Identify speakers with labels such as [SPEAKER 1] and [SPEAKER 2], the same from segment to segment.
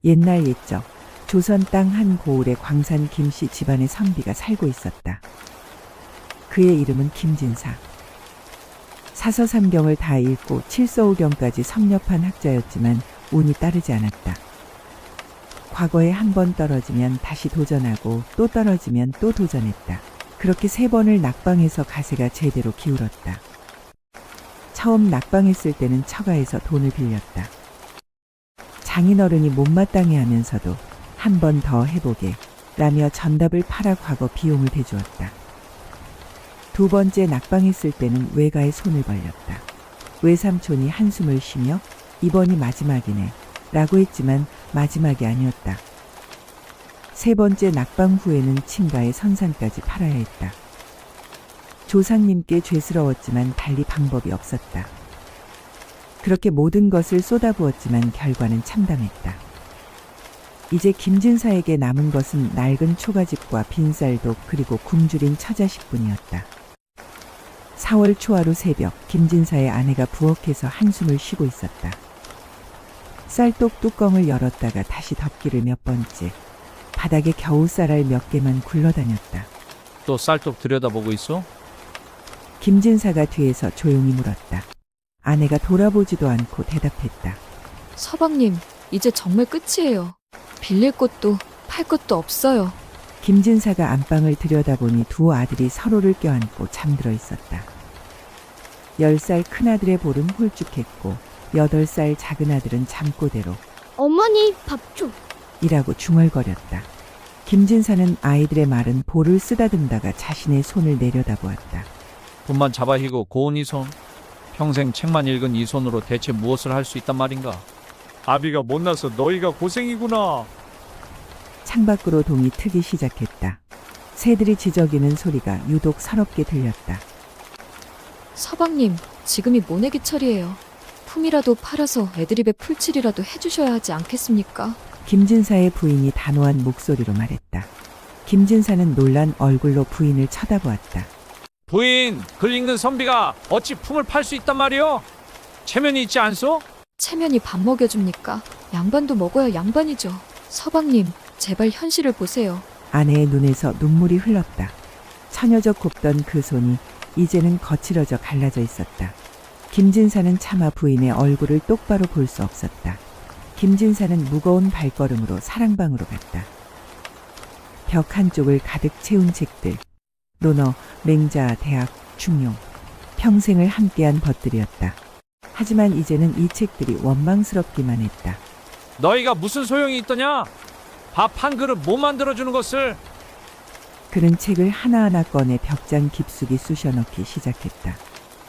[SPEAKER 1] 옛날 옛적 조선 땅 한 고을에 광산 김씨 집안의 선비가 살고 있었다. 그의 이름은 김진사. 사서삼경을 다 읽고 칠서오경까지 섭렵한 학자였지만 운이 따르지 않았다. 과거에 한 번 떨어지면 다시 도전하고 또 떨어지면 또 도전했다. 그렇게 3번을 낙방해서 가세가 제대로 기울었다. 처음 낙방했을 때는 처가에서 돈을 빌렸다. 장인어른이 못마땅해 하면서도 한 번 더 해보게 라며 전답을 팔아 과거 비용을 대주었다. 2번째 낙방했을 때는 외가에 손을 벌렸다. 외삼촌이 한숨을 쉬며 이번이 마지막이네 라고 했지만 마지막이 아니었다. 3번째 낙방 후에는 친가의 선산까지 팔아야 했다. 조상님께 죄스러웠지만 달리 방법이 없었다. 그렇게 모든 것을 쏟아부었지만 결과는 참담했다. 이제 김진사에게 남은 것은 낡은 초가집과 빈쌀독 그리고 굶주린 처자식뿐이었다. 4월 초하루 새벽 김진사의 아내가 부엌에서 한숨을 쉬고 있었다. 쌀독 뚜껑을 열었다가 다시 덮기를 몇 번째. 바닥에 겨우 쌀알 몇 개만 굴러다녔다.
[SPEAKER 2] 또 쌀독 들여다보고 있어?
[SPEAKER 1] 김진사가 뒤에서 조용히 물었다. 아내가 돌아보지도 않고 대답했다.
[SPEAKER 3] 서방님, 이제 정말 끝이에요. 빌릴 것도 팔 것도 없어요.
[SPEAKER 1] 김진사가 안방을 들여다보니 2 아들이 서로를 껴안고 잠들어 있었다. 10살 큰아들의 볼은 홀쭉했고 8살 작은 아들은 잠꼬대로
[SPEAKER 4] 어머니 밥 좀.
[SPEAKER 1] 이라고 중얼거렸다. 김진사는 아이들의 말은 볼을 쓰다듬다가 자신의 손을 내려다보았다.
[SPEAKER 2] 돈만 잡아히고 고운 이 손. 평생 책만 읽은 이 손으로 대체 무엇을 할 수 있단 말인가?
[SPEAKER 5] 아비가 못나서 너희가 고생이구나.
[SPEAKER 1] 창밖으로 동이 트기 시작했다. 새들이 지저귀는 소리가 유독 서럽게 들렸다.
[SPEAKER 3] 서방님, 지금이 모내기철이에요. 품이라도 팔아서 애드립에 풀칠이라도 해주셔야 하지 않겠습니까?
[SPEAKER 1] 김진사의 부인이 단호한 목소리로 말했다. 김진사는 놀란 얼굴로 부인을 쳐다보았다.
[SPEAKER 2] 부인, 글 읽는 선비가 어찌 품을 팔 수 있단 말이오? 체면이 있지 않소?
[SPEAKER 3] 체면이 밥 먹여줍니까? 양반도 먹어야 양반이죠. 서방님, 제발 현실을 보세요.
[SPEAKER 1] 아내의 눈에서 눈물이 흘렀다. 처녀적 곱던 그 손이 이제는 거칠어져 갈라져 있었다. 김진사는 차마 부인의 얼굴을 똑바로 볼 수 없었다. 김진사는 무거운 발걸음으로 사랑방으로 갔다. 벽 한쪽을 가득 채운 책들. 논어, 맹자, 대학, 중용. 평생을 함께한 것들이었다. 하지만 이제는 이 책들이 원망스럽기만 했다.
[SPEAKER 2] 너희가 무슨 소용이 있더냐? 밥 한 그릇 못 만들어주는 것을.
[SPEAKER 1] 그는 책을 하나하나 꺼내 벽장 깊숙이 쑤셔 넣기 시작했다.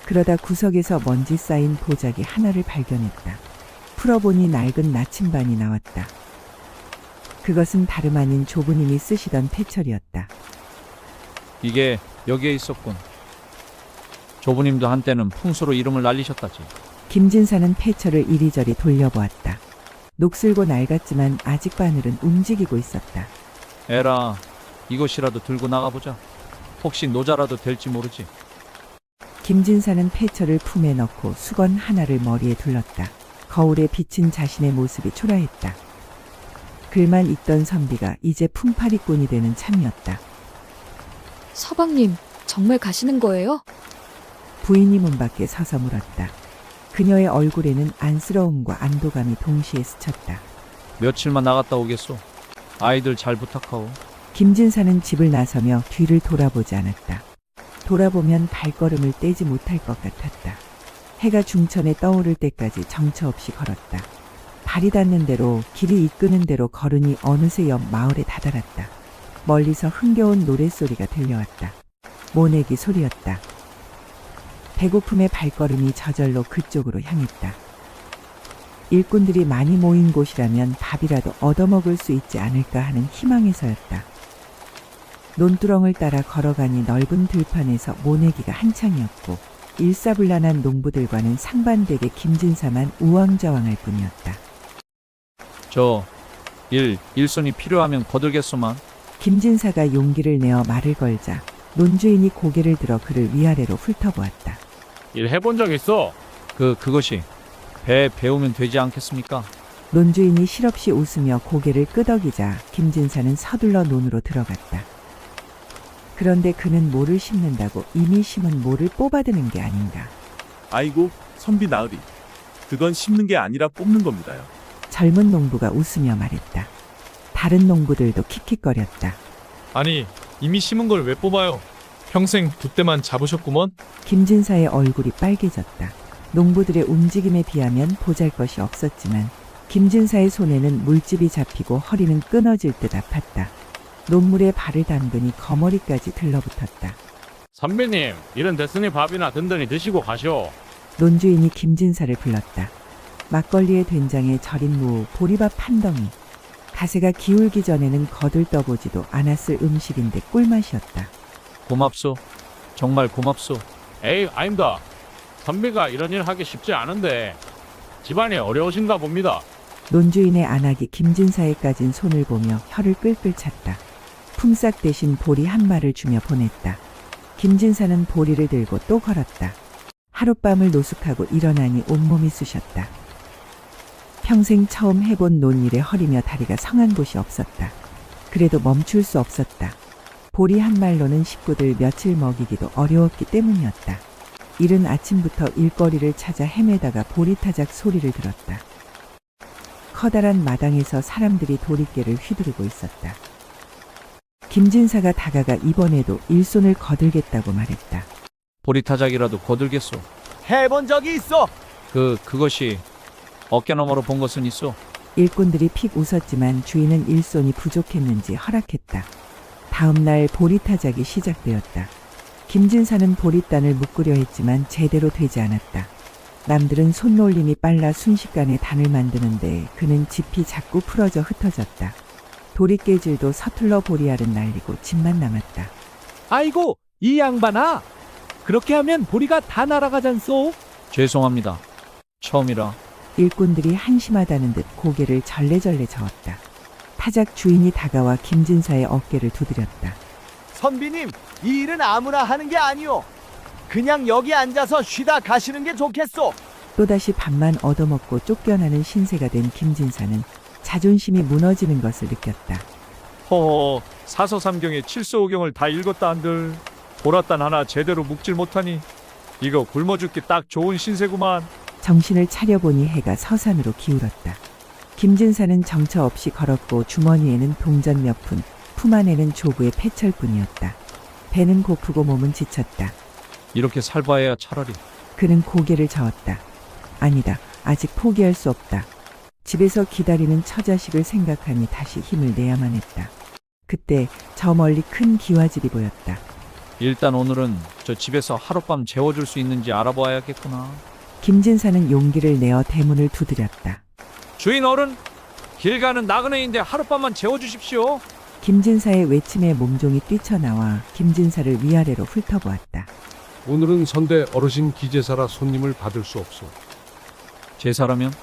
[SPEAKER 1] 그러다 구석에서 먼지 쌓인 도자기 하나를 발견했다. 풀어보니 낡은 나침반이 나왔다. 그것은 다름 아닌 조부님이 쓰시던 패철이었다.
[SPEAKER 2] 이게 여기에 있었군. 조부님도 한때는 풍수로 이름을 날리셨다지.
[SPEAKER 1] 김진사는 패철을 이리저리 돌려보았다. 녹슬고 낡았지만 아직 바늘은 움직이고 있었다.
[SPEAKER 2] 에라, 이것이라도 들고 나가보자. 혹시 노자라도 될지 모르지.
[SPEAKER 1] 김진사는 패철을 품에 넣고 수건 하나를 머리에 둘렀다. 거울에 비친 자신의 모습이 초라했다. 글만 읽던 선비가 이제 품팔이꾼이 되는 참이었다.
[SPEAKER 3] 서방님, 정말 가시는 거예요?
[SPEAKER 1] 부인이 문 밖에 서서 물었다. 그녀의 얼굴에는 안쓰러움과 안도감이 동시에 스쳤다.
[SPEAKER 2] 며칠만 나갔다 오겠소. 아이들 잘 부탁하오.
[SPEAKER 1] 김진사는 집을 나서며 뒤를 돌아보지 않았다. 돌아보면 발걸음을 떼지 못할 것 같았다. 해가 중천에 떠오를 때까지 정처 없이 걸었다. 발이 닿는 대로 길이 이끄는 대로 걸으니 어느새 옆 마을에 다다랐다. 멀리서 흥겨운 노랫소리가 들려왔다. 모내기 소리였다. 배고픔의 발걸음이 저절로 그쪽으로 향했다. 일꾼들이 많이 모인 곳이라면 밥이라도 얻어먹을 수 있지 않을까 하는 희망에서였다. 논두렁을 따라 걸어가니 넓은 들판에서 모내기가 한창이었고 일사불란한 농부들과는 상반되게 김진사만 우왕좌왕할 뿐이었다.
[SPEAKER 2] 저 일손이 필요하면 거들겠소만.
[SPEAKER 1] 김진사가 용기를 내어 말을 걸자 논주인이 고개를 들어 그를 위아래로 훑어보았다.
[SPEAKER 5] 일 해본 적 있어?
[SPEAKER 2] 그것이 배에 배우면 되지 않겠습니까?
[SPEAKER 1] 논주인이 실없이 웃으며 고개를 끄덕이자 김진사는 서둘러 논으로 들어갔다. 그런데 그는 모를 심는다고 이미 심은 모를 뽑아드는 게 아닌가.
[SPEAKER 6] 아이고, 선비 나으리. 그건 심는 게 아니라 뽑는 겁니다요.
[SPEAKER 1] 젊은 농부가 웃으며 말했다. 다른 농부들도 킥킥거렸다.
[SPEAKER 5] 아니, 이미 심은 걸 왜 뽑아요? 평생 돛대만 잡으셨구먼?
[SPEAKER 1] 김진사의 얼굴이 빨개졌다. 농부들의 움직임에 비하면 보잘것이 없었지만 김진사의 손에는 물집이 잡히고 허리는 끊어질 듯 아팠다. 논물에 발을 담그니 거머리까지 들러붙었다.
[SPEAKER 7] 선배님, 이런 됐으니 밥이나 든든히 드시고 가시오.
[SPEAKER 1] 논주인이 김진사를 불렀다. 막걸리에 된장에 절인 무, 보리밥 한 덩이. 가세가 기울기 전에는 거들떠보지도 않았을 음식인데 꿀맛이었다.
[SPEAKER 2] 고맙소. 정말 고맙소.
[SPEAKER 7] 에이, 아닙니다. 선배가 이런 일 하기 쉽지 않은데 집안이 어려우신가 봅니다.
[SPEAKER 1] 논주인의 안악이 김진사에 까진 손을 보며 혀를 끌끌 찼다. 품삯 대신 보리 한 마를 주며 보냈다. 김진사는 보리를 들고 또 걸었다. 하룻밤을 노숙하고 일어나니 온몸이 쑤셨다. 평생 처음 해본 논일에 허리며 다리가 성한 곳이 없었다. 그래도 멈출 수 없었다. 보리 한 말로는 식구들 며칠 먹이기도 어려웠기 때문이었다. 이른 아침부터 일거리를 찾아 헤매다가 보리타작 소리를 들었다. 커다란 마당에서 사람들이 도리깨를 휘두르고 있었다. 김진사가 다가가 이번에도 일손을 거들겠다고 말했다.
[SPEAKER 2] 보리타작이라도 거들겠소.
[SPEAKER 8] 해본 적이 있어.
[SPEAKER 2] 그것이 어깨너머로 본 것은 있어.
[SPEAKER 1] 일꾼들이 픽 웃었지만 주인은 일손이 부족했는지 허락했다. 다음 날 보리타작이 시작되었다. 김진사는 보리단을 묶으려 했지만 제대로 되지 않았다. 남들은 손놀림이 빨라 순식간에 단을 만드는데 그는 짚이 자꾸 풀어져 흩어졌다. 도리깨질도 서툴러 보리알은 날리고 집만 남았다.
[SPEAKER 8] 아이고, 이 양반아. 그렇게 하면 보리가 다 날아가잖소.
[SPEAKER 2] 죄송합니다. 처음이라.
[SPEAKER 1] 일꾼들이 한심하다는 듯 고개를 절레절레 저었다. 타작 주인이 다가와 김진사의 어깨를 두드렸다.
[SPEAKER 8] 선비님, 이 일은 아무나 하는 게 아니오. 그냥 여기 앉아서 쉬다 가시는 게 좋겠소.
[SPEAKER 1] 또다시 밥만 얻어먹고 쫓겨나는 신세가 된 김진사는 자존심이 무너지는 것을 느꼈다.
[SPEAKER 5] 허허, 사서삼경에 칠서오경을 다 읽었다 한들 보랏단 하나 제대로 묵질 못하니 이거 굶어 죽기 딱 좋은 신세구만.
[SPEAKER 1] 정신을 차려보니 해가 서산으로 기울었다. 김진사는 정처 없이 걸었고 주머니에는 동전 몇 푼, 품 안에는 조구의 패철뿐이었다. 배는 고프고 몸은 지쳤다.
[SPEAKER 2] 이렇게 살바해야 차라리.
[SPEAKER 1] 그는 고개를 저었다. 아니다, 아직 포기할 수 없다. 집에서 기다리는 처자식을 생각하니 다시 힘을 내야만 했다. 그때 저 멀리 큰 기와집이 보였다.
[SPEAKER 2] 일단 오늘은 저 집에서 하룻밤 재워줄 수 있는지 알아봐야겠구나.
[SPEAKER 1] 김진사는 용기를 내어 대문을 두드렸다.
[SPEAKER 2] 주인 어른, 길 가는 나그네인데 하룻밤만 재워주십시오.
[SPEAKER 1] 김진사의 외침에 몸종이 뛰쳐나와 김진사를 위아래로 훑어보았다.
[SPEAKER 9] 오늘은 선대 어르신 기제사라 손님을 받을 수 없소.
[SPEAKER 2] 제사라면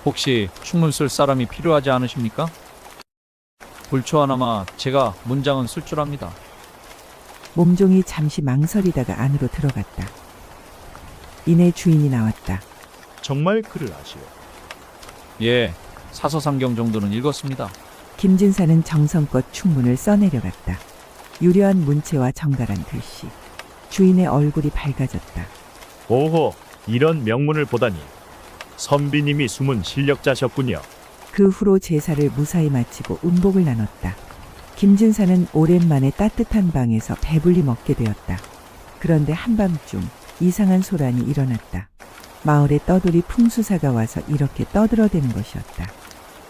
[SPEAKER 2] 혹시 춤을 쓸 사람이 필요하지 않으십니까? 불초 하나마 제가 문장은 쓸 줄 압니다.
[SPEAKER 1] 몸종이 잠시 망설이다가 안으로 들어갔다. 이내 주인이 나왔다.
[SPEAKER 10] 정말 글을 아시오.
[SPEAKER 2] 예, 사서삼경 정도는 읽었습니다.
[SPEAKER 1] 김진사는 정성껏 충문을 써내려갔다. 유려한 문체와 정갈한 글씨. 주인의 얼굴이 밝아졌다.
[SPEAKER 10] 오호, 이런 명문을 보다니. 선비님이 숨은 실력자셨군요.
[SPEAKER 1] 그 후로 제사를 무사히 마치고 운복을 나눴다. 김진사는 오랜만에 따뜻한 방에서 배불리 먹게 되었다. 그런데 한밤중 이상한 소란이 일어났다. 마을에 떠돌이 풍수사가 와서 이렇게 떠들어대는 것이었다.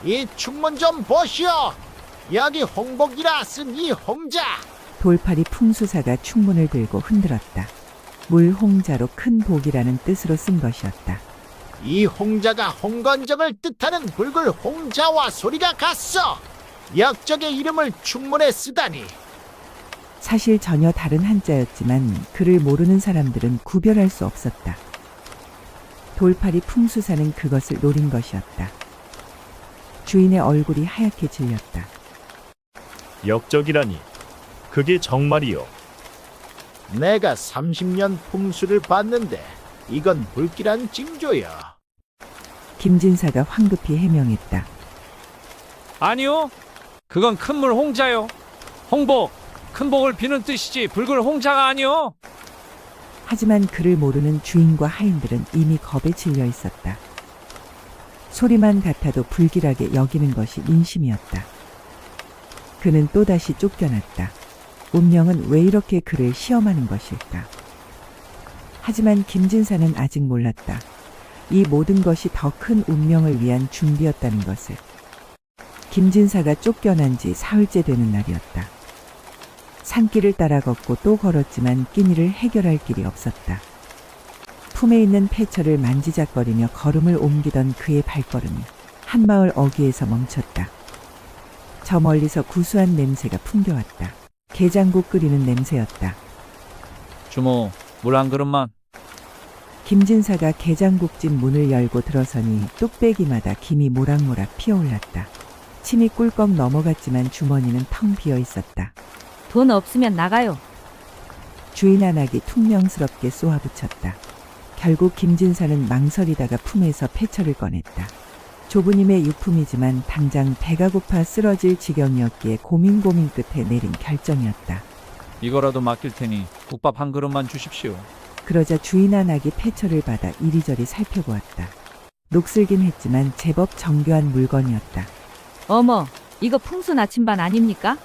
[SPEAKER 11] 이 충문 좀 보시오. 여기 홍복이라 쓴 이 홍자.
[SPEAKER 1] 돌팔이 풍수사가 충문을 들고 흔들었다. 물홍자로 큰 복이라는 뜻으로 쓴 것이었다.
[SPEAKER 11] 이 홍자가 홍건정을 뜻하는 붉은 홍자와 소리가 같소. 역적의 이름을 충문에 쓰다니.
[SPEAKER 1] 사실 전혀 다른 한자였지만 그를 모르는 사람들은 구별할 수 없었다. 돌팔이 풍수사는 그것을 노린 것이었다. 주인의 얼굴이 하얗게 질렸다.
[SPEAKER 10] 역적이라니. 그게 정말이요.
[SPEAKER 11] 내가 30년 풍수를 봤는데 이건 불길한 징조야.
[SPEAKER 1] 김진사가 황급히 해명했다.
[SPEAKER 2] 아니요. 그건 큰물 홍자요. 홍복, 큰복을 비는 뜻이지 붉은 홍자가 아니요.
[SPEAKER 1] 하지만 그를 모르는 주인과 하인들은 이미 겁에 질려 있었다. 소리만 같아도 불길하게 여기는 것이 민심이었다. 그는 또다시 쫓겨났다. 운명은 왜 이렇게 그를 시험하는 것일까? 하지만 김진사는 아직 몰랐다. 이 모든 것이 더 큰 운명을 위한 준비였다는 것을. 김진사가 쫓겨난 지 사흘째 되는 날이었다. 산길을 따라 걷고 또 걸었지만 끼니를 해결할 길이 없었다. 품에 있는 패처를 만지작거리며 걸음을 옮기던 그의 발걸음이 한 마을 어귀에서 멈췄다. 저 멀리서 구수한 냄새가 풍겨왔다. 게장국 끓이는 냄새였다.
[SPEAKER 2] 주모, 물 한 그릇만.
[SPEAKER 1] 김진사가 게장국집 문을 열고 들어서니 뚝배기마다 김이 모락모락 피어올랐다. 침이 꿀꺽 넘어갔지만 주머니는 텅 비어 있었다.
[SPEAKER 12] 돈 없으면 나가요.
[SPEAKER 1] 주인 안악이 퉁명스럽게 쏘아붙였다. 결국 김진사는 망설이다가 품에서 패처를 꺼냈다. 좁은 힘의 유품이지만 당장 배가 고파 쓰러질 지경이었기에 고민 끝에 내린 결정이었다.
[SPEAKER 2] 이거라도 맡길 테니 국밥 한 그릇만 주십시오.
[SPEAKER 1] 그러자 주인 안악이 패처를 받아 이리저리 살펴보았다. 녹슬긴 했지만 제법 정교한 물건이었다.
[SPEAKER 12] 어머, 이거 풍수 나침반 아닙니까?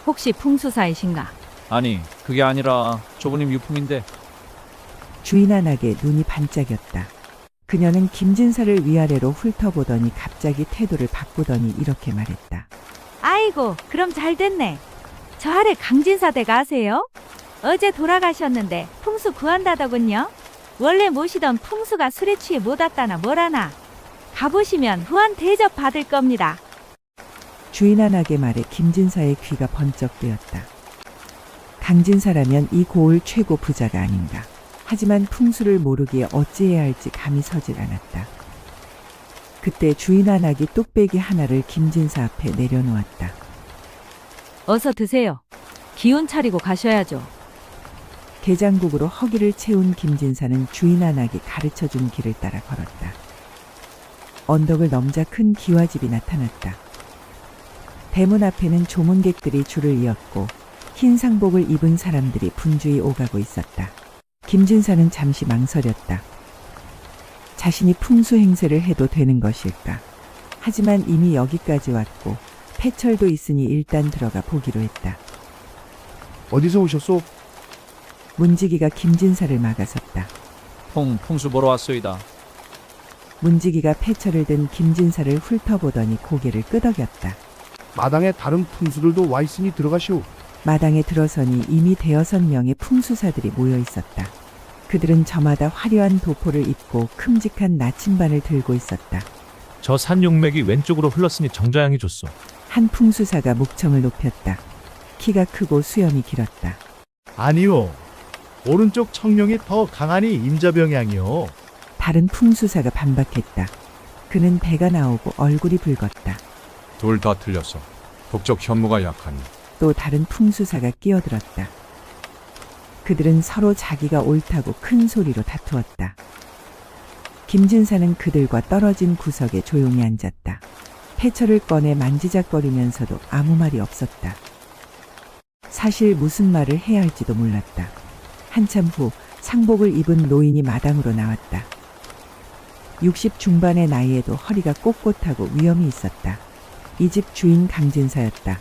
[SPEAKER 12] 혹시 풍수사이신가?
[SPEAKER 2] 아니, 그게 아니라 조부님 유품인데.
[SPEAKER 1] 주인 안악의 눈이 반짝였다. 그녀는 김진사를 위아래로 훑어보더니 갑자기 태도를 바꾸더니 이렇게 말했다.
[SPEAKER 12] 아이고, 그럼 잘 됐네. 저 아래 강진사 댁 아세요? 어제 돌아가셨는데 풍수 구한다더군요. 원래 모시던 풍수가 술에 취해 못 왔다나 뭐라나. 가보시면 후한 대접 받을 겁니다.
[SPEAKER 1] 주인 안악의 말에 김진사의 귀가 번쩍 뜨였다. 강진사라면 이 고을 최고 부자가 아닌가. 하지만 풍수를 모르기에 어찌해야 할지 감이 서질 않았다. 그때 주인 안악이 뚝배기 하나를 김진사 앞에 내려놓았다.
[SPEAKER 12] 어서 드세요. 기운 차리고 가셔야죠.
[SPEAKER 1] 게장국으로 허기를 채운 김진사는 주인 안악이 가르쳐준 길을 따라 걸었다. 언덕을 넘자 큰 기와집이 나타났다. 대문 앞에는 조문객들이 줄을 이었고 흰 상복을 입은 사람들이 분주히 오가고 있었다. 김진사는 잠시 망설였다. 자신이 풍수 행세를 해도 되는 것일까? 하지만 이미 여기까지 왔고 패철도 있으니 일단 들어가 보기로 했다.
[SPEAKER 9] 어디서 오셨소?
[SPEAKER 1] 문지기가 김진사를 막아섰다.
[SPEAKER 2] 풍수 보러 왔소이다.
[SPEAKER 1] 문지기가 패철을 든 김진사를 훑어보더니 고개를 끄덕였다.
[SPEAKER 9] 마당에 다른 풍수들도 와 있으니 들어가시오.
[SPEAKER 1] 마당에 들어서니 이미 5-6명의 풍수사들이 모여 있었다. 그들은 저마다 화려한 도포를 입고 큼직한 나침반을 들고 있었다.
[SPEAKER 10] 저 산용맥이 왼쪽으로 흘렀으니 정자양이 줬소.
[SPEAKER 1] 한 풍수사가 목청을 높였다. 키가 크고 수염이 길었다.
[SPEAKER 11] 아니요. 오른쪽 청룡이 더 강하니 임자병양이요.
[SPEAKER 1] 다른 풍수사가 반박했다. 그는 배가 나오고 얼굴이 붉었다.
[SPEAKER 13] 둘 다 틀렸어. 북쪽 현무가 약하니.
[SPEAKER 1] 또 다른 풍수사가 끼어들었다. 그들은 서로 자기가 옳다고 큰 소리로 다투었다. 김진사는 그들과 떨어진 구석에 조용히 앉았다. 패처를 꺼내 만지작거리면서도 아무 말이 없었다. 사실 무슨 말을 해야 할지도 몰랐다. 한참 후 상복을 입은 노인이 마당으로 나왔다. 60 중반의 나이에도 허리가 꼿꼿하고 위엄이 있었다. 이 집 주인 강진사였다.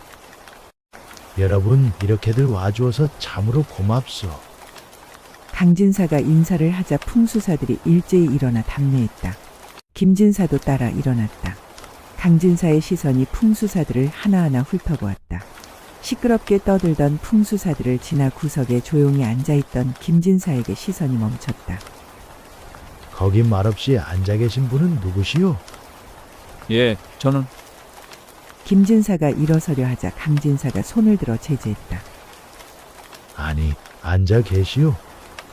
[SPEAKER 11] 여러분 이렇게들 와주어서 참으로 고맙소.
[SPEAKER 1] 강진사가 인사를 하자 풍수사들이 일제히 일어나 답례했다. 김진사도 따라 일어났다. 강진사의 시선이 풍수사들을 하나하나 훑어보았다. 시끄럽게 떠들던 풍수사들을 지나 구석에 조용히 앉아있던 김진사에게 시선이 멈췄다.
[SPEAKER 11] 거기 말없이 앉아 계신 분은 누구시오?
[SPEAKER 2] 예, 저는.
[SPEAKER 1] 김진사가 일어서려 하자 강진사가 손을 들어 제지했다.
[SPEAKER 11] 아니, 앉아 계시오.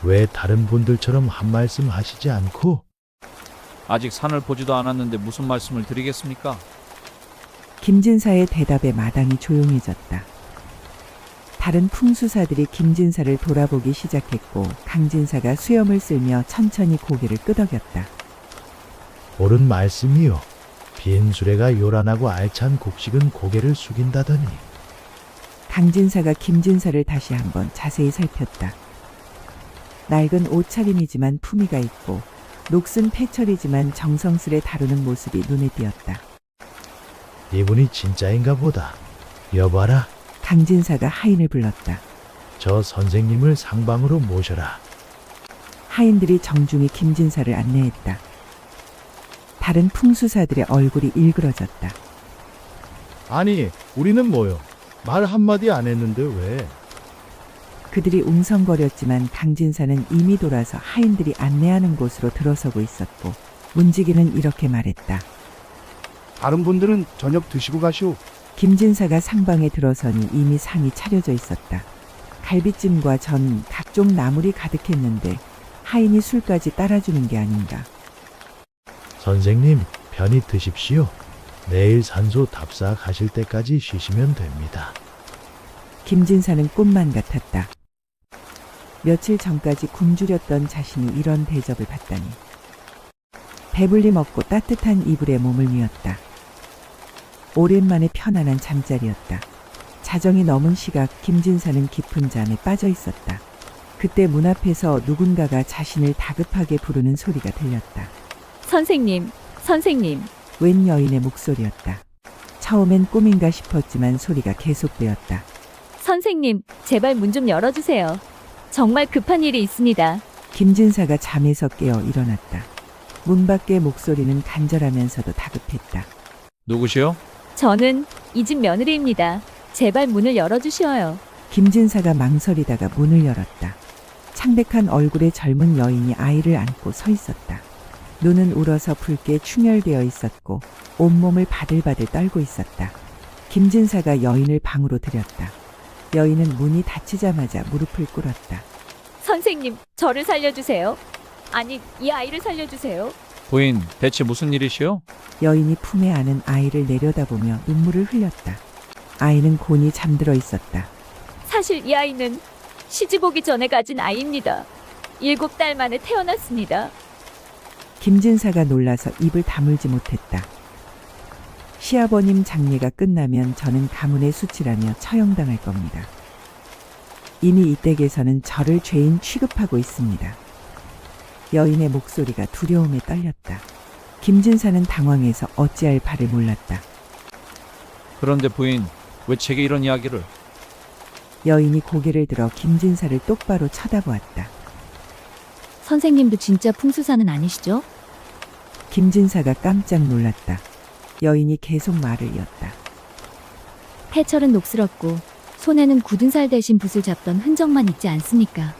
[SPEAKER 11] 왜 다른 분들처럼 한 말씀 하시지 않고?
[SPEAKER 2] 아직 산을 보지도 않았는데 무슨 말씀을 드리겠습니까?
[SPEAKER 1] 김진사의 대답에 마당이 조용해졌다. 다른 풍수사들이 김진사를 돌아보기 시작했고 강진사가 수염을 쓸며 천천히 고개를 끄덕였다.
[SPEAKER 11] 옳은 말씀이요. 빈수레가 요란하고 알찬 곡식은 고개를 숙인다더니.
[SPEAKER 1] 강진사가 김진사를 다시 한번 자세히 살폈다. 낡은 옷차림이지만 품위가 있고 녹슨 패철이지만 정성스레 다루는 모습이 눈에 띄었다.
[SPEAKER 11] 이분이 진짜인가 보다. 여봐라.
[SPEAKER 1] 강진사가 하인을 불렀다.
[SPEAKER 11] 저 선생님을 상방으로 모셔라.
[SPEAKER 1] 하인들이 정중히 김진사를 안내했다. 다른 풍수사들의 얼굴이 일그러졌다.
[SPEAKER 11] 아니, 우리는 뭐요? 말 한마디 안 했는데 왜?
[SPEAKER 1] 그들이 웅성거렸지만 강진사는 이미 돌아서 하인들이 안내하는 곳으로 들어서고 있었고 문지기는 이렇게 말했다.
[SPEAKER 9] 다른 분들은 저녁 드시고 가시오.
[SPEAKER 1] 김진사가 상방에 들어서니 이미 상이 차려져 있었다. 갈비찜과 전, 각종 나물이 가득했는데 하인이 술까지 따라주는 게 아닌가.
[SPEAKER 11] 선생님, 편히 드십시오. 내일 산소 답사 가실 때까지 쉬시면 됩니다.
[SPEAKER 1] 김진사는 꿈만 같았다. 며칠 전까지 굶주렸던 자신이 이런 대접을 받다니. 배불리 먹고 따뜻한 이불에 몸을 뉘었다. 오랜만에 편안한 잠자리였다. 자정이 넘은 시각 김진사는 깊은 잠에 빠져 있었다. 그때 문 앞에서 누군가가 자신을 다급하게 부르는 소리가 들렸다.
[SPEAKER 12] 선생님, 선생님.
[SPEAKER 1] 웬 여인의 목소리였다. 처음엔 꿈인가 싶었지만 소리가 계속되었다.
[SPEAKER 12] 선생님, 제발 문 좀 열어주세요. 정말 급한 일이 있습니다.
[SPEAKER 1] 김진사가 잠에서 깨어 일어났다. 문 밖의 목소리는 간절하면서도 다급했다.
[SPEAKER 2] 누구시오?
[SPEAKER 12] 저는 이 집 며느리입니다. 제발 문을 열어주시어요.
[SPEAKER 1] 김진사가 망설이다가 문을 열었다. 창백한 얼굴의 젊은 여인이 아이를 안고 서 있었다. 눈은 울어서 붉게 충혈되어 있었고 온몸을 바들바들 떨고 있었다. 김진사가 여인을 방으로 들였다. 여인은 문이 닫히자마자 무릎을 꿇었다.
[SPEAKER 12] 선생님, 저를 살려주세요. 아니, 이 아이를 살려주세요.
[SPEAKER 2] 부인, 대체 무슨 일이시오?
[SPEAKER 1] 여인이 품에 안은 아이를 내려다보며 눈물을 흘렸다. 아이는 곤히 잠들어 있었다.
[SPEAKER 12] 사실 이 아이는 시집 오기 전에 가진 아이입니다. 7달 만에 태어났습니다.
[SPEAKER 1] 김진사가 놀라서 입을 다물지 못했다. 시아버님 장례가 끝나면 저는 가문의 수치라며 처형당할 겁니다. 이미 이 댁에서는 저를 죄인 취급하고 있습니다. 여인의 목소리가 두려움에 떨렸다. 김진사는 당황해서 어찌할 바를 몰랐다.
[SPEAKER 2] 그런데 부인, 왜 제게 이런 이야기를?
[SPEAKER 1] 여인이 고개를 들어 김진사를 똑바로 쳐다보았다.
[SPEAKER 12] 선생님도 진짜 풍수사는 아니시죠?
[SPEAKER 1] 김진사가 깜짝 놀랐다. 여인이 계속 말을 이었다.
[SPEAKER 12] 패철은 녹슬었고 손에는 굳은 살 대신 붓을 잡던 흔적만 있지 않습니까?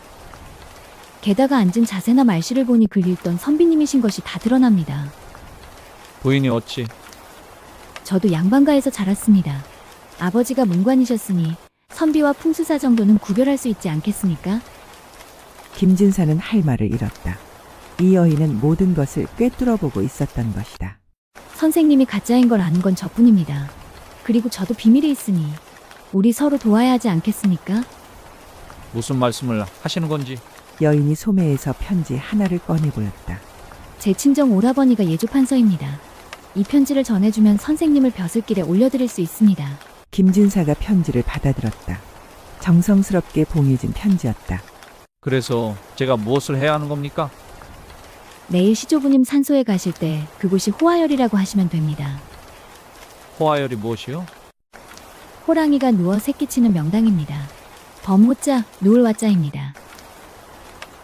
[SPEAKER 12] 게다가 앉은 자세나 말씨를 보니 글일던 선비님이신 것이 다 드러납니다.
[SPEAKER 2] 부인이 어찌?
[SPEAKER 12] 저도 양반가에서 자랐습니다. 아버지가 문관이셨으니 선비와 풍수사 정도는 구별할 수 있지 않겠습니까?
[SPEAKER 1] 김진사는 할 말을 잃었다. 이 여인은 모든 것을 꿰뚫어보고 있었던 것이다.
[SPEAKER 12] 선생님이 가짜인 걸 아는 건 저뿐입니다. 그리고 저도 비밀이 있으니 우리 서로 도와야 하지 않겠습니까?
[SPEAKER 2] 무슨 말씀을 하시는 건지.
[SPEAKER 1] 여인이 소매에서 편지 하나를 꺼내 보였다.
[SPEAKER 12] 제 친정 오라버니가 예조판서입니다. 이 편지를 전해주면 선생님을 벼슬길에 올려드릴 수 있습니다.
[SPEAKER 1] 김진사가 편지를 받아들었다. 정성스럽게 봉해진 편지였다.
[SPEAKER 2] 그래서 제가 무엇을 해야 하는 겁니까?
[SPEAKER 12] 내일 시조부님 산소에 가실 때 그곳이 호화열이라고 하시면 됩니다.
[SPEAKER 2] 호화열이 무엇이요?
[SPEAKER 12] 호랑이가 누워 새끼치는 명당입니다. 범호자, 누울 와자입니다.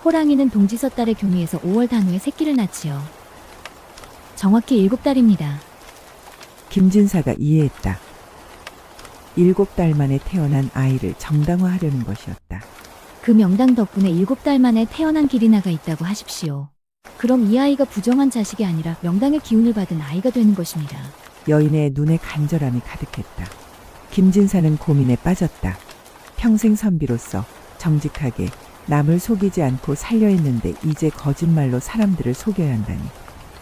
[SPEAKER 12] 호랑이는 동지서 달의 교미에서 5월 단후에 새끼를 낳지요. 정확히 7달입니다.
[SPEAKER 1] 김진사가 이해했다. 7달 만에 태어난 아이를 정당화하려는 것이었다.
[SPEAKER 12] 그 명당 덕분에 7달 만에 태어난 기리나가 있다고 하십시오. 그럼 이 아이가 부정한 자식이 아니라 명당의 기운을 받은 아이가 되는 것입니다.
[SPEAKER 1] 여인의 눈에 간절함이 가득했다. 김진사는 고민에 빠졌다. 평생 선비로서 정직하게 남을 속이지 않고 살려 했는데 이제 거짓말로 사람들을 속여야 한다니.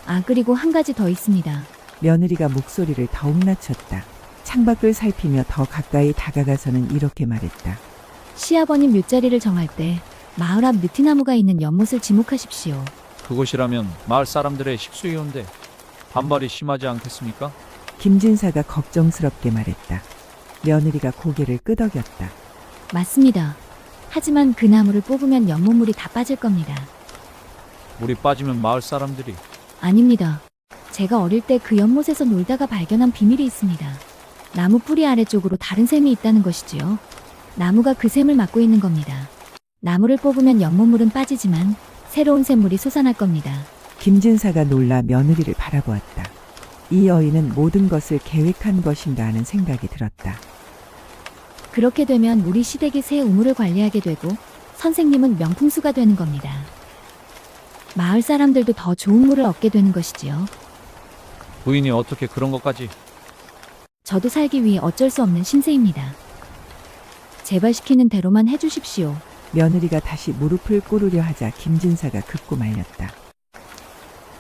[SPEAKER 12] 아, 그리고 한 가지 더 있습니다.
[SPEAKER 1] 며느리가 목소리를 더욱 낮췄다. 창밖을 살피며 더 가까이 다가가서는 이렇게 말했다.
[SPEAKER 12] 시아버님 묘자리를 정할 때 마을 앞 느티나무가 있는 연못을 지목하십시오.
[SPEAKER 2] 그곳이라면 마을 사람들의 식수이온데. 반발이 심하지 않겠습니까?
[SPEAKER 1] 김진사가 걱정스럽게 말했다. 며느리가 고개를 끄덕였다.
[SPEAKER 12] 맞습니다. 하지만 그 나무를 뽑으면 연못물이 다 빠질 겁니다.
[SPEAKER 2] 물이 빠지면 마을 사람들이
[SPEAKER 12] 아닙니다. 제가 어릴 때 그 연못에서 놀다가 발견한 비밀이 있습니다. 나무 뿌리 아래쪽으로 다른 샘이 있다는 것이지요. 나무가 그 샘을 막고 있는 겁니다. 나무를 뽑으면 연못물은 빠지지만 새로운 샘물이 솟아날 겁니다.
[SPEAKER 1] 김진사가 놀라 며느리를 바라보았다. 이 여인은 모든 것을 계획한 것인가 하는 생각이 들었다.
[SPEAKER 12] 그렇게 되면 우리 시댁이 새 우물을 관리하게 되고 선생님은 명풍수가 되는 겁니다. 마을 사람들도 더 좋은 물을 얻게 되는 것이지요.
[SPEAKER 2] 부인이 어떻게 그런 것까지?
[SPEAKER 12] 저도 살기 위해 어쩔 수 없는 신세입니다. 제발 시키는 대로만 해주십시오.
[SPEAKER 1] 며느리가 다시 무릎을 꿇으려 하자 김진사가 긋고 말렸다.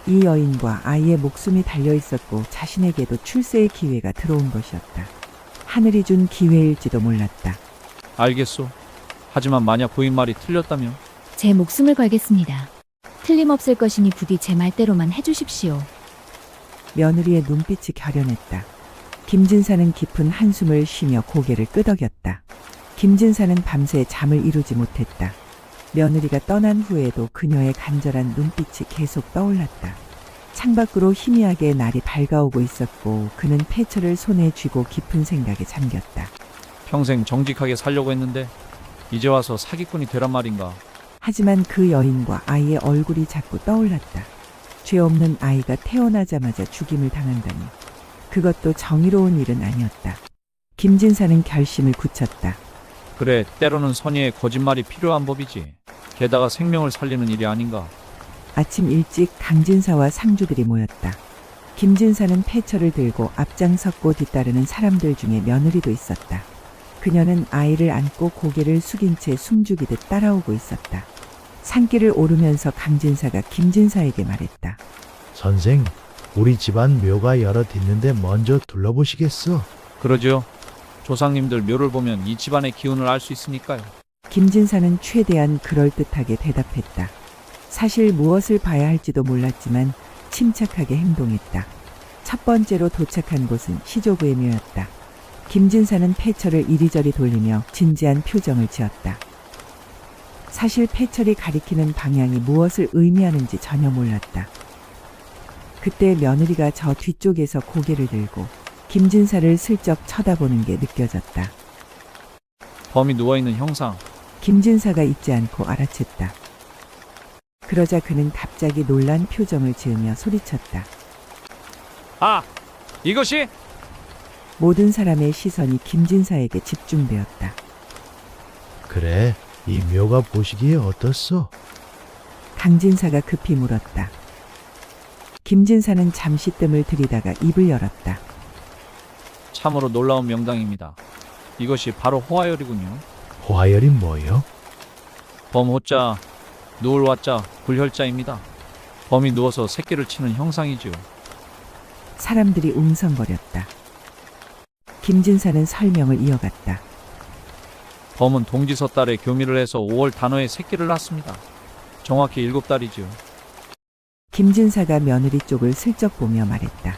[SPEAKER 1] 이 여인과 아이의 목숨이 달려 있었고 자신에게도 출세의 기회가 들어온 것이었다. 하늘이 준 기회일지도 몰랐다.
[SPEAKER 2] 알겠소. 하지만 만약 부인 말이 틀렸다면
[SPEAKER 12] 제 목숨을 걸겠습니다. 틀림없을 것이니 부디 제 말대로만 해주십시오.
[SPEAKER 1] 며느리의 눈빛이 결연했다. 김진사는 깊은 한숨을 쉬며 고개를 끄덕였다. 김진사는 밤새 잠을 이루지 못했다. 며느리가 떠난 후에도 그녀의 간절한 눈빛이 계속 떠올랐다. 창밖으로 희미하게 날이 밝아오고 있었고 그는 패처를 손에 쥐고 깊은 생각에 잠겼다.
[SPEAKER 2] 평생 정직하게 살려고 했는데 이제 와서 사기꾼이 되란 말인가?
[SPEAKER 1] 하지만 그 여인과 아이의 얼굴이 자꾸 떠올랐다. 죄 없는 아이가 태어나자마자 죽임을 당한다니. 그것도 정의로운 일은 아니었다. 김진사는 결심을 굳혔다.
[SPEAKER 2] 그래, 때로는 선의의 거짓말이 필요한 법이지. 게다가 생명을 살리는 일이 아닌가.
[SPEAKER 1] 아침 일찍 강진사와 상주들이 모였다. 김진사는 패처를 들고 앞장섰고 뒤따르는 사람들 중에 며느리도 있었다. 그녀는 아이를 안고 고개를 숙인 채 숨죽이듯 따라오고 있었다. 산길을 오르면서 강진사가 김진사에게 말했다.
[SPEAKER 11] 선생, 우리 집안 묘가 여럿 있는데 먼저 둘러보시겠어?
[SPEAKER 2] 그러죠. 조상님들 묘를 보면 이 집안의 기운을 알 수 있으니까요.
[SPEAKER 1] 김진사는 최대한 그럴듯하게 대답했다. 사실 무엇을 봐야 할지도 몰랐지만 침착하게 행동했다. 첫 번째로 도착한 곳은 시조부의 묘였다. 김진사는 패처를 이리저리 돌리며 진지한 표정을 지었다. 사실 패처리 가리키는 방향이 무엇을 의미하는지 전혀 몰랐다. 그때 며느리가 저 뒤쪽에서 고개를 들고 김진사를 슬쩍 쳐다보는 게 느껴졌다.
[SPEAKER 2] 범이 누워있는 형상.
[SPEAKER 1] 김진사가 잊지 않고 알아챘다. 그러자 그는 갑자기 놀란 표정을 지으며 소리쳤다.
[SPEAKER 2] 아! 이것이?
[SPEAKER 1] 모든 사람의 시선이 김진사에게 집중되었다.
[SPEAKER 11] 그래, 이 묘가 보시기에 어떻소?
[SPEAKER 1] 강진사가 급히 물었다. 김진사는 잠시 뜸을 들이다가 입을 열었다.
[SPEAKER 2] 참으로 놀라운 명당입니다. 이것이 바로 호화열이군요.
[SPEAKER 11] 호화열이 뭐요?
[SPEAKER 2] 범호자, 누울 화자, 불혈자입니다. 범이 누워서 새끼를 치는 형상이지요.
[SPEAKER 1] 사람들이 웅성거렸다. 김진사는 설명을 이어갔다.
[SPEAKER 2] 범은 동지서 달에 교미를 해서 5월 단어에 새끼를 낳습니다. 정확히 7달이지요.
[SPEAKER 1] 김진사가 며느리 쪽을 슬쩍 보며 말했다.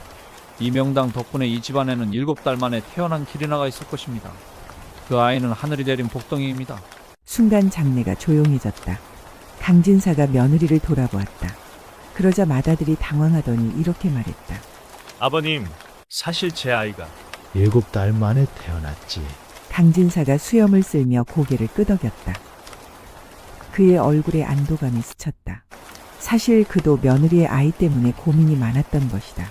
[SPEAKER 2] 이 명당 덕분에 이 집안에는 7달 만에 태어난 기리나가 있을 것입니다. 그 아이는 하늘이 내린 복덩이입니다.
[SPEAKER 1] 순간 장내가 조용해졌다. 강진사가 며느리를 돌아보았다. 그러자 맏아들이 당황하더니 이렇게 말했다.
[SPEAKER 6] 아버님, 사실 제 아이가
[SPEAKER 11] 7달 만에 태어났지.
[SPEAKER 1] 강진사가 수염을 쓸며 고개를 끄덕였다. 그의 얼굴에 안도감이 스쳤다. 사실 그도 며느리의 아이 때문에 고민이 많았던 것이다.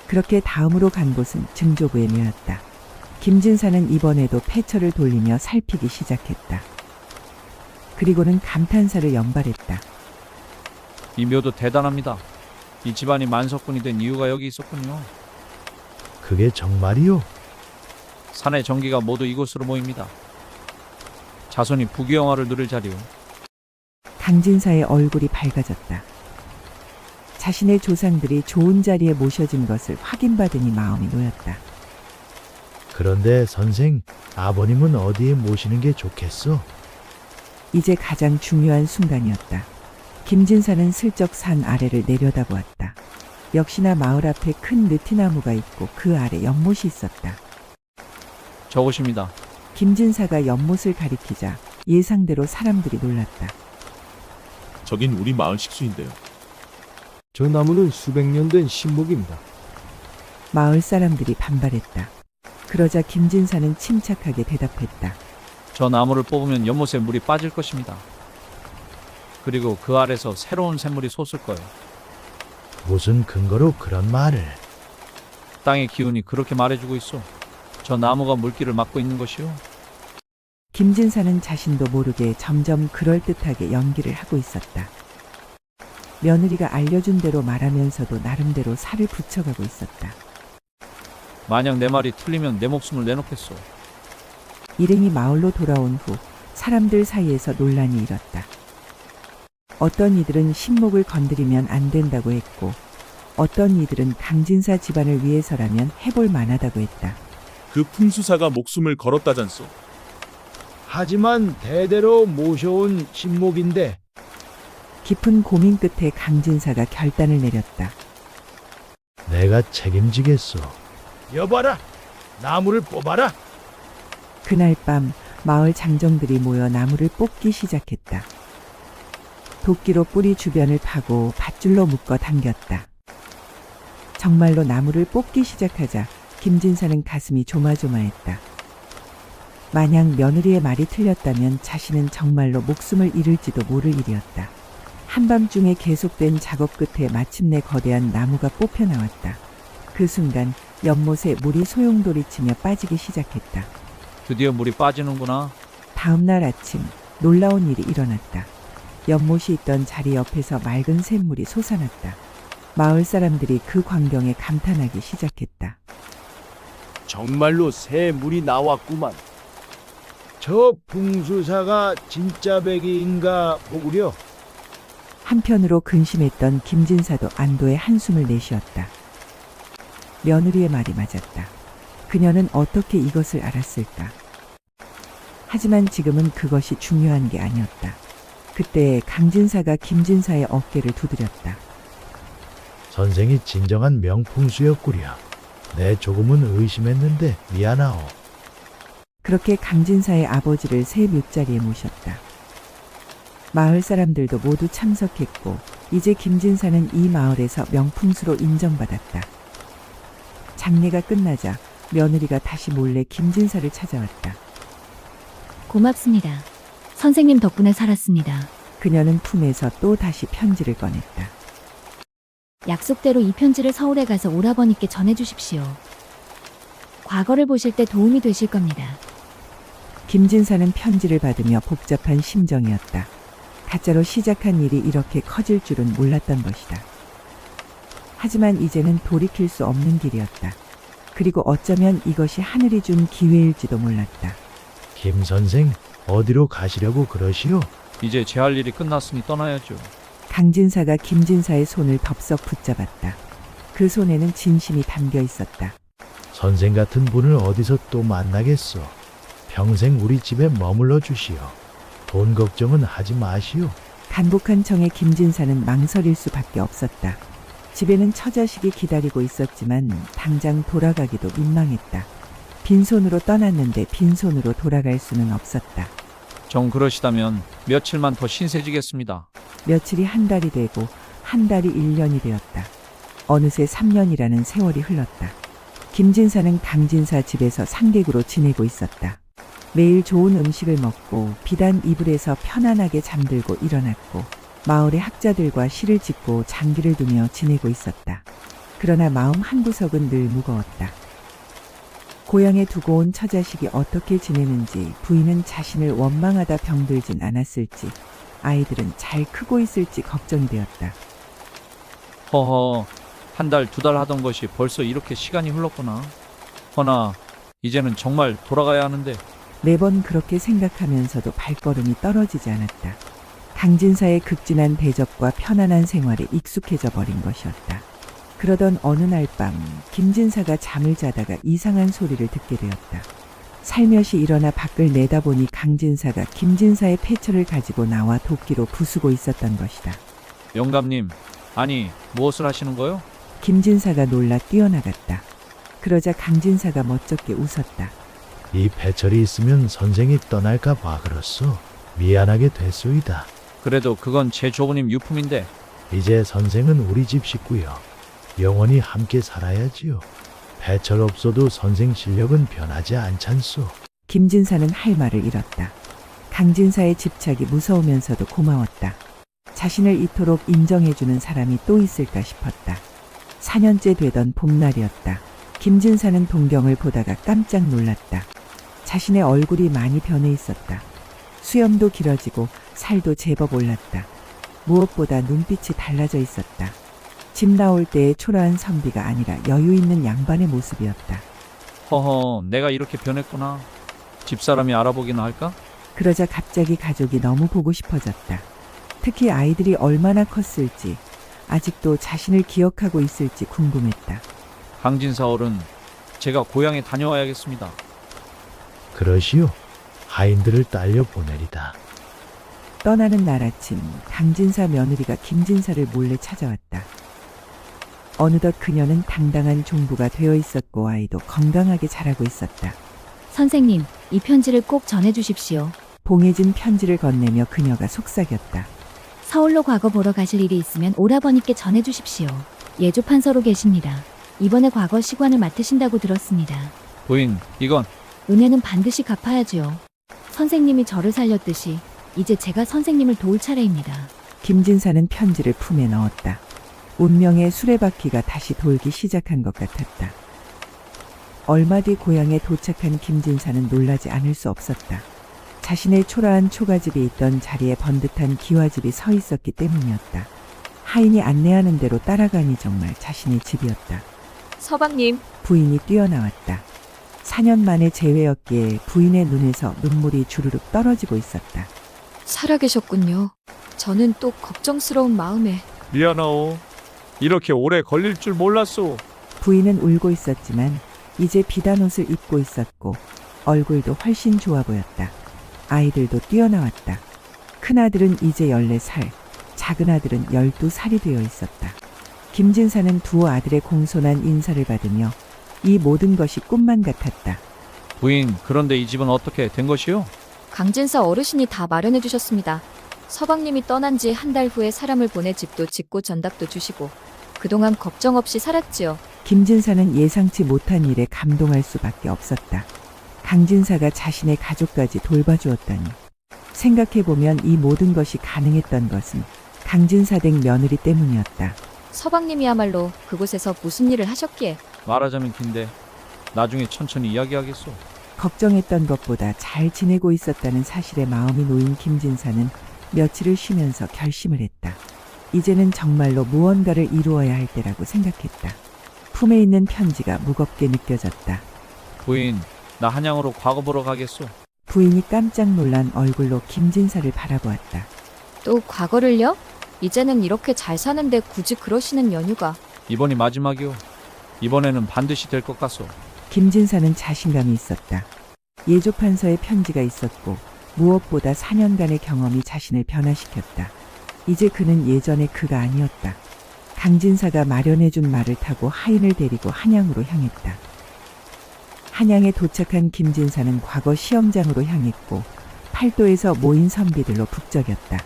[SPEAKER 1] 그렇게 다음으로 간 곳은 증조부의 묘였다. 김진사는 이번에도 패처를 돌리며 살피기 시작했다. 그리고는 감탄사를 연발했다.
[SPEAKER 2] 이 묘도 대단합니다. 이 집안이 만석군이 된 이유가 여기 있었군요.
[SPEAKER 11] 그게 정말이요?
[SPEAKER 2] 산의 정기가 모두 이곳으로 모입니다. 자손이 부귀영화를 누릴 자리요.
[SPEAKER 1] 강진사의 얼굴이 밝아졌다. 자신의 조상들이 좋은 자리에 모셔진 것을 확인받으니 마음이 놓였다.
[SPEAKER 11] 그런데 선생, 아버님은 어디에 모시는 게 좋겠어?
[SPEAKER 1] 이제 가장 중요한 순간이었다. 김진사는 슬쩍 산 아래를 내려다보았다. 역시나 마을 앞에 큰 느티나무가 있고 그 아래 연못이 있었다.
[SPEAKER 2] 저곳입니다.
[SPEAKER 1] 김진사가 연못을 가리키자 예상대로 사람들이 놀랐다.
[SPEAKER 6] 저긴 우리 마을 식수인데요.
[SPEAKER 9] 저 나무는 수백 년 된 신목입니다.
[SPEAKER 1] 마을 사람들이 반발했다. 그러자 김진사는 침착하게 대답했다.
[SPEAKER 2] 저 나무를 뽑으면 연못에 물이 빠질 것입니다. 그리고 그 아래서 새로운 샘물이 솟을 거예요.
[SPEAKER 11] 무슨 근거로 그런 말을?
[SPEAKER 2] 땅의 기운이 그렇게 말해주고 있어. 저 나무가 물길을 막고 있는 것이요.
[SPEAKER 1] 김진사는 자신도 모르게 점점 그럴듯하게 연기를 하고 있었다. 며느리가 알려준 대로 말하면서도 나름대로 살을 붙여가고 있었다.
[SPEAKER 2] 만약 내 말이 틀리면 내 목숨을 내놓겠소.
[SPEAKER 1] 일행이 마을로 돌아온 후 사람들 사이에서 논란이 일었다. 어떤 이들은 신목을 건드리면 안 된다고 했고 어떤 이들은 강진사 집안을 위해서라면 해볼 만하다고 했다.
[SPEAKER 6] 그 풍수사가 목숨을 걸었다잖소.
[SPEAKER 8] 하지만 대대로 모셔온 신목인데
[SPEAKER 1] 깊은 고민 끝에 강진사가 결단을 내렸다.
[SPEAKER 11] 내가 책임지겠소.
[SPEAKER 8] 여봐라, 나무를 뽑아라.
[SPEAKER 1] 그날 밤 마을 장정들이 모여 나무를 뽑기 시작했다. 도끼로 뿌리 주변을 파고 밧줄로 묶어 당겼다. 정말로 나무를 뽑기 시작하자 김진사는 가슴이 조마조마했다. 만약 며느리의 말이 틀렸다면 자신은 정말로 목숨을 잃을지도 모를 일이었다. 한밤중에 계속된 작업 끝에 마침내 거대한 나무가 뽑혀 나왔다. 그 순간 연못에 물이 소용돌이치며 빠지기 시작했다.
[SPEAKER 2] 드디어 물이 빠지는구나.
[SPEAKER 1] 다음 날 아침 놀라운 일이 일어났다. 연못이 있던 자리 옆에서 맑은 샘물이 솟아났다. 마을 사람들이 그 광경에 감탄하기 시작했다.
[SPEAKER 8] 정말로 새 물이 나왔구만. 저 풍수사가 진짜 백이인가 보구려.
[SPEAKER 1] 한편으로 근심했던 김진사도 안도의 한숨을 내쉬었다. 며느리의 말이 맞았다. 그녀는 어떻게 이것을 알았을까? 하지만 지금은 그것이 중요한 게 아니었다. 그때 강진사가 김진사의 어깨를 두드렸다.
[SPEAKER 11] 선생이 진정한 명풍수였구려. 내 조금은 의심했는데 미안하오.
[SPEAKER 1] 그렇게 강진사의 아버지를 새 묘자리에 모셨다. 마을 사람들도 모두 참석했고 이제 김진사는 이 마을에서 명풍수로 인정받았다. 장례가 끝나자 며느리가 다시 몰래 김진사를 찾아왔다.
[SPEAKER 12] 고맙습니다. 선생님 덕분에 살았습니다.
[SPEAKER 1] 그녀는 품에서 또 다시 편지를 꺼냈다.
[SPEAKER 12] 약속대로 이 편지를 서울에 가서 오라버니께 전해주십시오. 과거를 보실 때 도움이 되실 겁니다.
[SPEAKER 1] 김진사는 편지를 받으며 복잡한 심정이었다. 가짜로 시작한 일이 이렇게 커질 줄은 몰랐던 것이다. 하지만 이제는 돌이킬 수 없는 길이었다. 그리고 어쩌면 이것이 하늘이 준 기회일지도 몰랐다.
[SPEAKER 11] 김 선생, 어디로 가시려고 그러시오?
[SPEAKER 2] 이제 제 할 일이 끝났으니 떠나야죠.
[SPEAKER 1] 강진사가 김진사의 손을 덥석 붙잡았다. 그 손에는 진심이 담겨 있었다.
[SPEAKER 11] 선생 같은 분을 어디서 또 만나겠소? 평생 우리 집에 머물러 주시오. 돈 걱정은 하지 마시오.
[SPEAKER 1] 간곡한 청에 김진사는 망설일 수밖에 없었다. 집에는 처자식이 기다리고 있었지만 당장 돌아가기도 민망했다. 빈손으로 떠났는데 빈손으로 돌아갈 수는 없었다.
[SPEAKER 2] 정 그러시다면 며칠만 더 신세지겠습니다.
[SPEAKER 1] 며칠이 한 달이 되고 한 달이 1년이 되었다. 어느새 3년이라는 세월이 흘렀다. 김진사는 강진사 집에서 상객으로 지내고 있었다. 매일 좋은 음식을 먹고 비단 이불에서 편안하게 잠들고 일어났고 마을의 학자들과 시를 짓고 장기를 두며 지내고 있었다. 그러나 마음 한구석은 늘 무거웠다. 고향에 두고 온 처자식이 어떻게 지내는지, 부인은 자신을 원망하다 병들진 않았을지, 아이들은 잘 크고 있을지 걱정이 되었다.
[SPEAKER 2] 허허, 한 달, 두 달 하던 것이 벌써 이렇게 시간이 흘렀구나. 허나 이제는 정말 돌아가야 하는데.
[SPEAKER 1] 매번 그렇게 생각하면서도 발걸음이 떨어지지 않았다. 강진사의 극진한 대접과 편안한 생활에 익숙해져 버린 것이었다. 그러던 어느 날 밤 김진사가 잠을 자다가 이상한 소리를 듣게 되었다. 살며시 일어나 밖을 내다보니 강진사가 김진사의 패처를 가지고 나와 도끼로 부수고 있었던 것이다.
[SPEAKER 2] 영감님, 아니 무엇을 하시는 거요?
[SPEAKER 1] 김진사가 놀라 뛰어나갔다. 그러자 강진사가 멋쩍게 웃었다.
[SPEAKER 11] 이 배철이 있으면 선생이 떠날까 봐 그렇소. 미안하게 됐소이다.
[SPEAKER 2] 그래도 그건 제 조부님 유품인데.
[SPEAKER 11] 이제 선생은 우리 집 식구요. 영원히 함께 살아야지요. 배철 없어도 선생 실력은 변하지 않잖소.
[SPEAKER 1] 김진사는 할 말을 잃었다. 강진사의 집착이 무서우면서도 고마웠다. 자신을 이토록 인정해주는 사람이 또 있을까 싶었다. 4년째 되던 봄날이었다. 김진사는 동경을 보다가 깜짝 놀랐다. 자신의 얼굴이 많이 변해 있었다. 수염도 길어지고 살도 제법 올랐다. 무엇보다 눈빛이 달라져 있었다. 집 나올 때의 초라한 선비가 아니라 여유 있는 양반의 모습이었다.
[SPEAKER 2] 허허, 내가 이렇게 변했구나. 집사람이 알아보기나 할까?
[SPEAKER 1] 그러자 갑자기 가족이 너무 보고 싶어졌다. 특히 아이들이 얼마나 컸을지, 아직도 자신을 기억하고 있을지 궁금했다.
[SPEAKER 2] 강진사 어른, 제가 고향에 다녀와야겠습니다.
[SPEAKER 11] 그러시오. 하인들을 딸려 보내리다.
[SPEAKER 1] 떠나는 날 아침, 강진사 며느리가 김진사를 몰래 찾아왔다. 어느덧 그녀는 당당한 종부가 되어 있었고 아이도 건강하게 자라고 있었다.
[SPEAKER 12] 선생님, 이 편지를 꼭 전해주십시오.
[SPEAKER 1] 봉해진 편지를 건네며 그녀가 속삭였다.
[SPEAKER 12] 서울로 과거 보러 가실 일이 있으면 오라버니께 전해주십시오. 예조 판서로 계십니다. 이번에 과거 시관을 맡으신다고 들었습니다.
[SPEAKER 2] 부인, 이건
[SPEAKER 12] 은혜는 반드시 갚아야지요. 선생님이 저를 살렸듯이 이제 제가 선생님을 도울 차례입니다.
[SPEAKER 1] 김진사는 편지를 품에 넣었다. 운명의 수레바퀴가 다시 돌기 시작한 것 같았다. 얼마 뒤 고향에 도착한 김진사는 놀라지 않을 수 없었다. 자신의 초라한 초가집이 있던 자리에 번듯한 기와집이 서 있었기 때문이었다. 하인이 안내하는 대로 따라가니 정말 자신의 집이었다.
[SPEAKER 3] 서방님,
[SPEAKER 1] 부인이 뛰어나왔다. 4년 만에 재회였기에 부인의 눈에서 눈물이 주르륵 떨어지고 있었다.
[SPEAKER 3] 살아계셨군요. 저는 또 걱정스러운 마음에.
[SPEAKER 5] 미안하오. 이렇게 오래 걸릴 줄 몰랐소.
[SPEAKER 1] 부인은 울고 있었지만 이제 비단 옷을 입고 있었고 얼굴도 훨씬 좋아 보였다. 아이들도 뛰어나왔다. 큰아들은 이제 14살, 작은아들은 12살이 되어 있었다. 김진사는 두 아들의 공손한 인사를 받으며 이 모든 것이 꿈만 같았다.
[SPEAKER 2] 부인, 그런데 이 집은 어떻게 된 것이요?
[SPEAKER 3] 강진사 어르신이 다 마련해 주셨습니다. 서방님이 떠난 지 한 달 후에 사람을 보내 집도 짓고 전답도 주시고 그동안 걱정 없이 살았지요.
[SPEAKER 1] 김진사는 예상치 못한 일에 감동할 수밖에 없었다. 강진사가 자신의 가족까지 돌봐주었다니. 생각해보면 이 모든 것이 가능했던 것은 강진사 댁 며느리 때문이었다.
[SPEAKER 3] 서방님이야말로 그곳에서 무슨 일을 하셨기에.
[SPEAKER 2] 말하자면 긴데 나중에 천천히 이야기하겠소.
[SPEAKER 1] 걱정했던 것보다 잘 지내고 있었다는 사실에 마음이 놓인 김진사는 며칠을 쉬면서 결심을 했다. 이제는 정말로 무언가를 이루어야 할 때라고 생각했다. 품에 있는 편지가 무겁게 느껴졌다.
[SPEAKER 2] 부인, 나 한양으로 과거 보러 가겠소.
[SPEAKER 1] 부인이 깜짝 놀란 얼굴로 김진사를 바라보았다.
[SPEAKER 3] 또 과거를요? 이제는 이렇게 잘 사는데 굳이 그러시는 연유가.
[SPEAKER 2] 이번이 마지막이오. 이번에는 반드시 될 것 같소.
[SPEAKER 1] 김진사는 자신감이 있었다. 예조판서의 편지가 있었고 무엇보다 4년간의 경험이 자신을 변화시켰다. 이제 그는 예전의 그가 아니었다. 강진사가 마련해준 말을 타고 하인을 데리고 한양으로 향했다. 한양에 도착한 김진사는 과거 시험장으로 향했고 팔도에서 모인 선비들로 북적였다.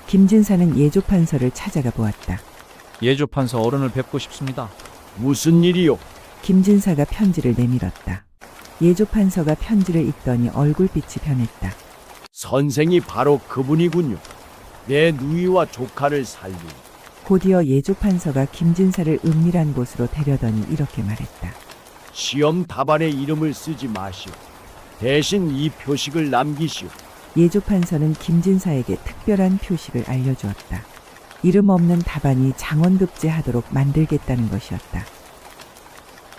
[SPEAKER 1] 김진사는 예조판서를 찾아가 보았다.
[SPEAKER 2] 예조판서 어른을 뵙고 싶습니다.
[SPEAKER 8] 무슨 일이요?
[SPEAKER 1] 김진사가 편지를 내밀었다. 예조판서가 편지를 읽더니 얼굴빛이 변했다.
[SPEAKER 8] 선생이 바로 그분이군요. 내 누이와 조카를 살린.
[SPEAKER 1] 곧이어 예조판서가 김진사를 은밀한 곳으로 데려더니 이렇게 말했다.
[SPEAKER 8] 시험 답안에 이름을 쓰지 마시오. 대신 이 표식을 남기시오.
[SPEAKER 1] 예조판서는 김진사에게 특별한 표식을 알려주었다. 이름 없는 답안이 장원급제하도록 만들겠다는 것이었다.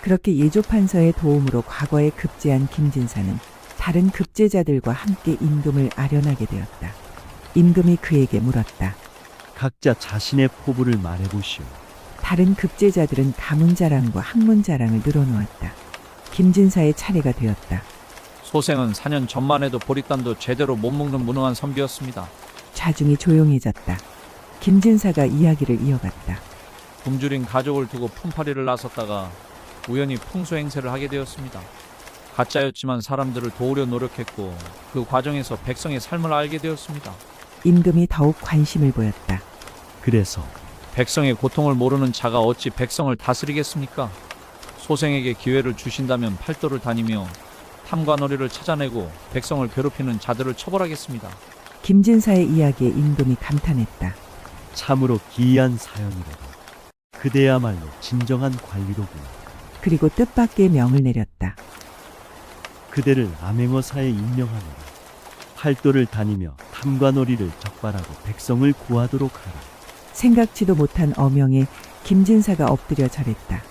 [SPEAKER 1] 그렇게 예조판서의 도움으로 과거에 급제한 김진사는 다른 급제자들과 함께 임금을 아련하게 되었다. 임금이 그에게 물었다.
[SPEAKER 8] 각자 자신의 포부를 말해보시오.
[SPEAKER 1] 다른 급제자들은 가문자랑과 학문자랑을 늘어놓았다. 김진사의 차례가 되었다.
[SPEAKER 2] 소생은 4년 전만 해도 보리단도 제대로 못 먹는 무능한 선비였습니다.
[SPEAKER 1] 좌중이 조용해졌다. 김진사가 이야기를 이어갔다.
[SPEAKER 2] 굶주린 가족을 두고 품팔이를 나섰다가 우연히 풍수 행세를 하게 되었습니다. 가짜였지만 사람들을 도우려 노력했고 그 과정에서 백성의 삶을 알게 되었습니다.
[SPEAKER 1] 임금이 더욱 관심을 보였다.
[SPEAKER 8] 그래서
[SPEAKER 2] 백성의 고통을 모르는 자가 어찌 백성을 다스리겠습니까? 소생에게 기회를 주신다면 팔도를 다니며 탐관오리를 찾아내고 백성을 괴롭히는 자들을 처벌하겠습니다.
[SPEAKER 1] 김진사의 이야기에 임금이 감탄했다.
[SPEAKER 8] 참으로 기이한 사연이로다. 그대야말로 진정한 관리로구나.
[SPEAKER 1] 그리고 뜻밖의 명을 내렸다.
[SPEAKER 8] 그대를 암행어사에 임명하노라. 팔도를 다니며 탐관오리를 적발하고 백성을 구하도록 하라.
[SPEAKER 1] 생각지도 못한 어명에 김진사가 엎드려 절했다.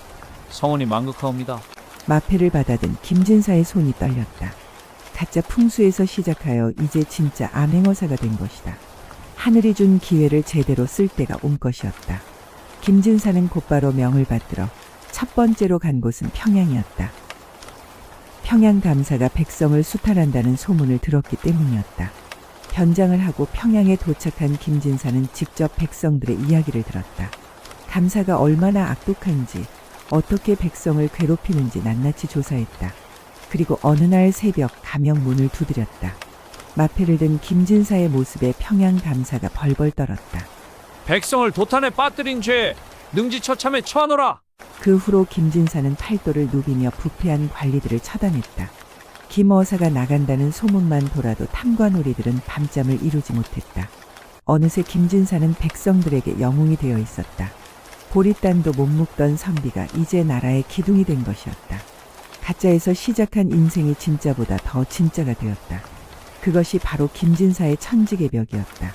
[SPEAKER 2] 성원이 만극하옵니다.
[SPEAKER 1] 마패를 받아든 김진사의 손이 떨렸다. 가짜 풍수에서 시작하여 이제 진짜 암행어사가 된 것이다. 하늘이 준 기회를 제대로 쓸 때가 온 것이었다. 김진사는 곧바로 명을 받들어 첫 번째로 간 곳은 평양이었다. 평양 감사가 백성을 수탈한다는 소문을 들었기 때문이었다. 변장을 하고 평양에 도착한 김진사는 직접 백성들의 이야기를 들었다. 감사가 얼마나 악독한지, 어떻게 백성을 괴롭히는지 낱낱이 조사했다. 그리고 어느 날 새벽 감영 문을 두드렸다. 마패를 든 김진사의 모습에 평양 감사가 벌벌 떨었다.
[SPEAKER 2] 백성을 도탄에 빠뜨린 죄 능지처참에 처하노라.
[SPEAKER 1] 그 후로 김진사는 팔도를 누비며 부패한 관리들을 처단했다. 김어사가 나간다는 소문만 돌아도 탐관오리들은 밤잠을 이루지 못했다. 어느새 김진사는 백성들에게 영웅이 되어 있었다. 보릿단도 못 묶던 선비가 이제 나라의 기둥이 된 것이었다. 가짜에서 시작한 인생이 진짜보다 더 진짜가 되었다. 그것이 바로 김진사의 천지개벽이었다.